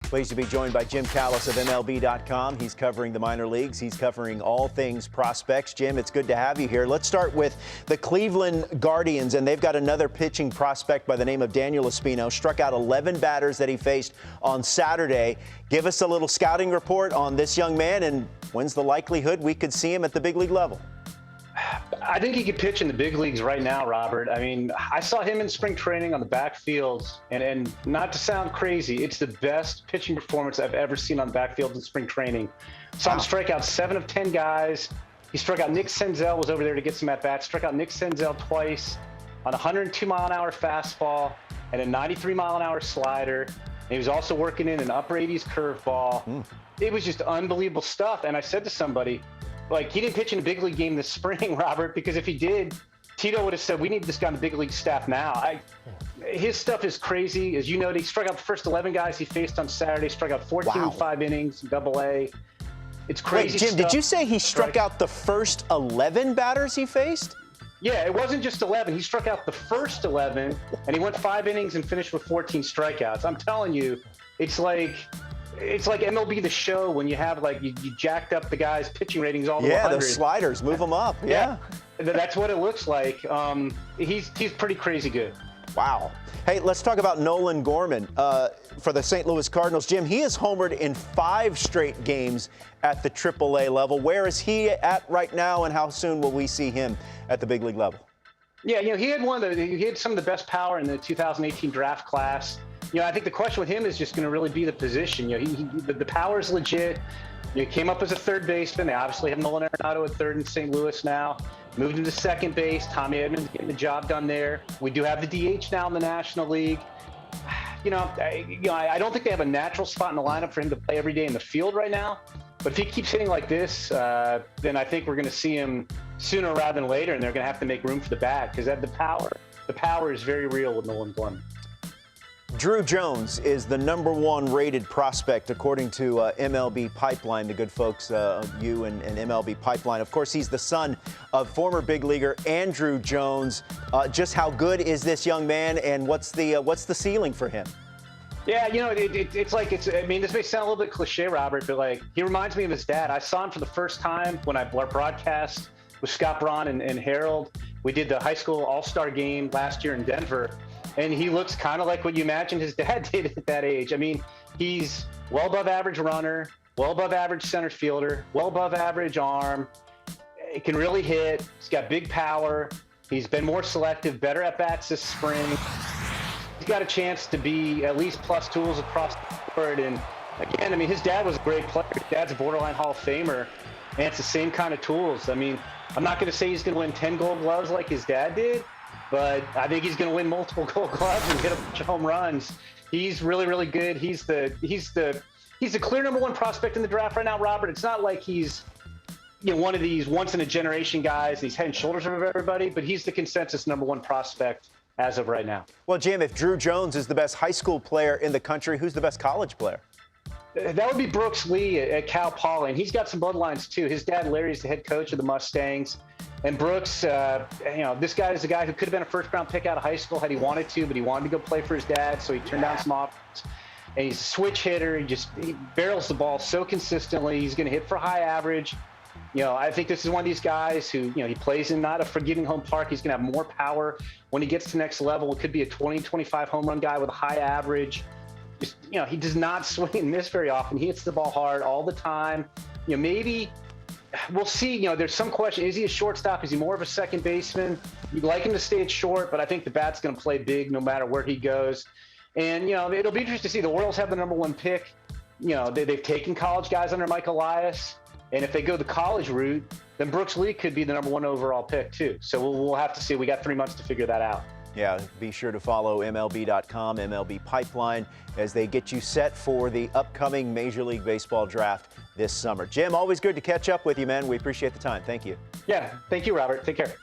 Pleased to be joined by Jim Callis of MLB.com. He's covering the minor leagues. He's covering all things prospects. Jim, it's good to have you here. Let's start with the Cleveland Guardians, and they've got another pitching prospect by the name of Daniel Espino. Struck out 11 batters that he faced on Saturday. Give us a little scouting report on this young man, and when's the likelihood we could see him at the big league level? I think he could pitch in the big leagues right now, Robert. I mean, I saw him in spring training on the backfield, and not to sound crazy, it's the best pitching performance I've ever seen on the backfield in spring training. Saw him strike out 7 of 10 guys. He struck out Nick Senzel, was over there to get some at-bats, struck out Nick Senzel twice on a 102-mile-an-hour fastball and a 93-mile-an-hour slider. And he was also working in an upper 80s curveball. It was just unbelievable stuff. And I said to somebody, like, he didn't pitch in a big league game this spring, Robert, because if he did, Tito would have said, we need this guy on the big league staff now. His stuff is crazy. As you know, he struck out the first 11 guys he faced on Saturday, struck out 14 in 5 innings, Double-A. It's crazy. Wait, Jim, stuff. Did you say he struck out the first 11 batters he faced? Yeah, it wasn't just 11. He struck out the first 11, and he went 5 innings and finished with 14 strikeouts. I'm telling you, it's like MLB The Show when you have, like, you jacked up the guys' pitching ratings all the way up. Yeah, those sliders, move them up. Yeah. That's what it looks like. He's pretty crazy good. Wow. Hey, let's talk about Nolan Gorman for the St. Louis Cardinals. Jim, he has homered in 5 straight games at the AAA level. Where is he at right now, and how soon will we see him at the big league level? Yeah, he had some of the best power in the 2018 draft class. I think the question with him is just going to really be the position. The power is legit. He came up as a third baseman. They obviously have Nolan Arenado at third in St. Louis now. Moved into second base. Tommy Edmonds getting the job done there. We do have the DH now in the National League. I don't think they have a natural spot in the lineup for him to play every day in the field right now. But if he keeps hitting like this, then I think we're going to see him sooner rather than later, and they're going to have to make room for the bat because the power is very real with Nolan Gorman. Drew Jones is the #1 rated prospect according to MLB Pipeline, the good folks, you and MLB Pipeline. Of course, he's the son of former big leaguer Andrew Jones. Just how good is this young man, and what's the ceiling for him? Yeah, I mean, this may sound a little bit cliche, Robert, but like, he reminds me of his dad. I saw him for the first time when I broadcast with Scott Braun and Harold. We did the high school all-star game last year in Denver. And he looks kind of like what you imagined his dad did at that age. I mean, he's well above average runner, well above average center fielder, well above average arm. He can really hit. He's got big power. He's been more selective, better at bats this spring. He's got a chance to be at least plus tools across the board. And again, I mean, his dad was a great player. His dad's a borderline Hall of Famer, and it's the same kind of tools. I mean, I'm not going to say he's going to win 10 Gold Gloves like his dad did, but I think he's going to win multiple Gold Gloves and hit a bunch of home runs. He's really, really good. He's the clear #1 prospect in the draft right now, Robert. It's not like he's one of these once in a generation guys. And he's head and shoulders above everybody, but he's the consensus #1 prospect as of right now. Well, Jim, if Drew Jones is the best high school player in the country, who's the best college player? That would be Brooks Lee at Cal Poly, and he's got some bloodlines too. His dad, Larry, is the head coach of the Mustangs. And Brooks, this guy is a guy who could have been a first-round pick out of high school had he wanted to, but he wanted to go play for his dad, so he turned down some offers. And he's a switch hitter. He barrels the ball so consistently. He's going to hit for high average. I think this is one of these guys who, he plays in not a forgiving home park. He's going to have more power when he gets to next level. It could be a 20, 25 home run guy with a high average. Just, he does not swing and miss very often. He hits the ball hard all the time. Maybe we'll see. There's some question. Is he a shortstop? Is he more of a second baseman? You'd like him to stay at short, but I think the bat's going to play big no matter where he goes. And, it'll be interesting to see. The Orioles have the #1 pick. They've taken college guys under Mike Elias. And if they go the college route, then Brooks Lee could be the #1 overall pick too. So we'll have to see. We got 3 months to figure that out. Yeah, be sure to follow MLB.com, MLB Pipeline, as they get you set for the upcoming Major League Baseball draft this summer. Jim, always good to catch up with you, man. We appreciate the time. Thank you. Yeah, thank you, Robert. Take care.